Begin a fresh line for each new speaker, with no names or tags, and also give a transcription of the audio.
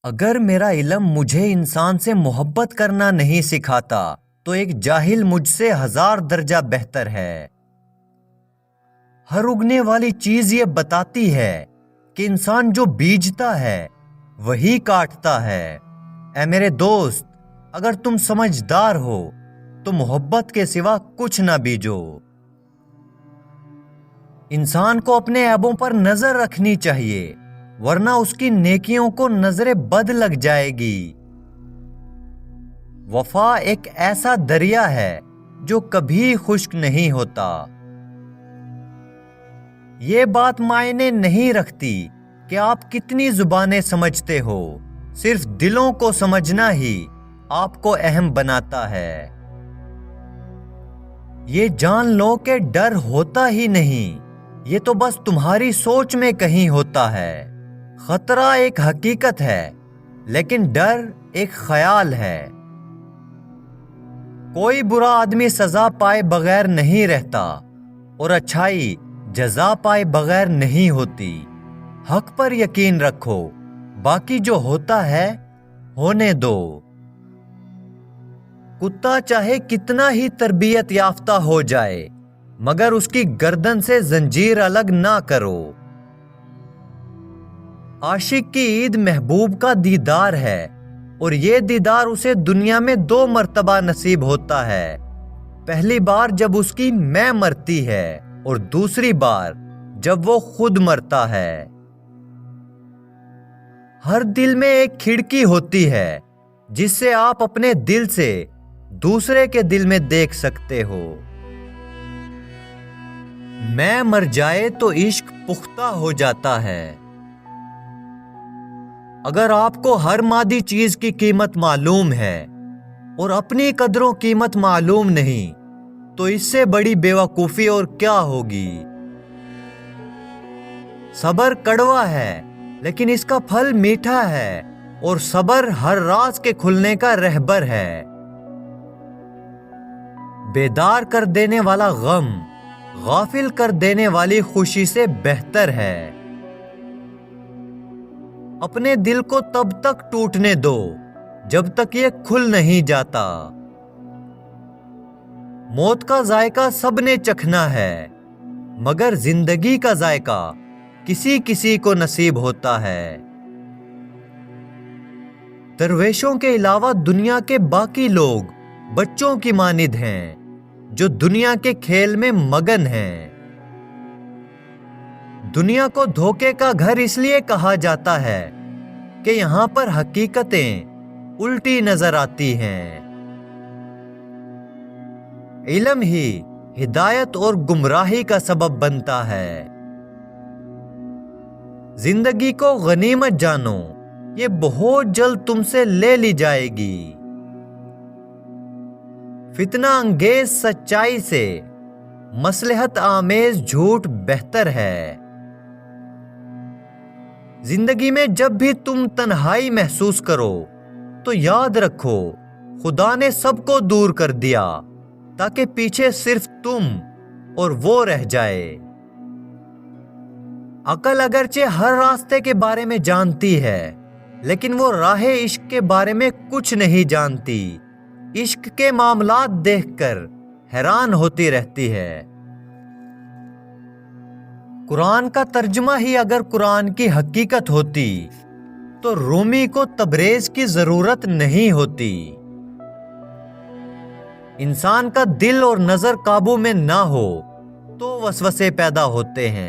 اگر میرا علم مجھے انسان سے محبت کرنا نہیں سکھاتا تو ایک جاہل مجھ سے 1000 درجہ بہتر ہے۔ ہر اگنے والی چیز یہ بتاتی ہے کہ انسان جو بیجتا ہے وہی کاٹتا ہے۔ اے میرے دوست، اگر تم سمجھدار ہو تو محبت کے سوا کچھ نہ بیجو۔ انسان کو اپنے عیبوں پر نظر رکھنی چاہیے، ورنہ اس کی نیکیوں کو نظر بد لگ جائے گی۔ وفا ایک ایسا دریا ہے جو کبھی خشک نہیں ہوتا۔ یہ بات معنی نہیں رکھتی کہ آپ کتنی زبانیں سمجھتے ہو، صرف دلوں کو سمجھنا ہی آپ کو اہم بناتا ہے۔ یہ جان لو کہ ڈر ہوتا ہی نہیں، یہ تو بس تمہاری سوچ میں کہیں ہوتا ہے۔ خطرہ ایک حقیقت ہے، لیکن ڈر ایک خیال ہے۔ کوئی برا آدمی سزا پائے بغیر نہیں رہتا، اور اچھائی جزا پائے بغیر نہیں ہوتی۔ حق پر یقین رکھو، باقی جو ہوتا ہے ہونے دو۔ کتا چاہے کتنا ہی تربیت یافتہ ہو جائے، مگر اس کی گردن سے زنجیر الگ نہ کرو۔ عاشق کی عید محبوب کا دیدار ہے، اور یہ دیدار اسے دنیا میں 2 مرتبہ نصیب ہوتا ہے۔ پہلی بار جب اس کی میں مرتی ہے، اور دوسری بار جب وہ خود مرتا ہے۔ ہر دل میں ایک کھڑکی ہوتی ہے جس سے آپ اپنے دل سے دوسرے کے دل میں دیکھ سکتے ہو۔ میں مر جائے تو عشق پختہ ہو جاتا ہے۔ اگر آپ کو ہر مادی چیز کی قیمت معلوم ہے اور اپنی قدر و قیمت معلوم نہیں، تو اس سے بڑی بیوقوفی اور کیا ہوگی۔ صبر کڑوا ہے لیکن اس کا پھل میٹھا ہے، اور صبر ہر راز کے کھلنے کا رہبر ہے۔ بیدار کر دینے والا غم غافل کر دینے والی خوشی سے بہتر ہے۔ اپنے دل کو تب تک ٹوٹنے دو جب تک یہ کھل نہیں جاتا۔ موت کا ذائقہ سب نے چکھنا ہے، مگر زندگی کا ذائقہ کسی کسی کو نصیب ہوتا ہے۔ درویشوں کے علاوہ دنیا کے باقی لوگ بچوں کی مانند ہیں جو دنیا کے کھیل میں مگن ہیں۔ دنیا کو دھوکے کا گھر اس لیے کہا جاتا ہے کہ یہاں پر حقیقتیں الٹی نظر آتی ہیں۔ علم ہی ہدایت اور گمراہی کا سبب بنتا ہے۔ زندگی کو غنیمت جانو، یہ بہت جلد تم سے لے لی جائے گی۔ فتنہ انگیز سچائی سے مصلحت آمیز جھوٹ بہتر ہے۔ زندگی میں جب بھی تم تنہائی محسوس کرو تو یاد رکھو خدا نے سب کو دور کر دیا تاکہ پیچھے صرف تم اور وہ رہ جائے۔ عقل اگرچہ ہر راستے کے بارے میں جانتی ہے، لیکن وہ راہ عشق کے بارے میں کچھ نہیں جانتی۔ عشق کے معاملات دیکھ کر حیران ہوتی رہتی ہے۔ قرآن کا ترجمہ ہی اگر قرآن کی حقیقت ہوتی تو رومی کو تبریز کی ضرورت نہیں ہوتی۔ انسان کا دل اور نظر قابو میں نہ ہو تو وسوسے پیدا ہوتے ہیں۔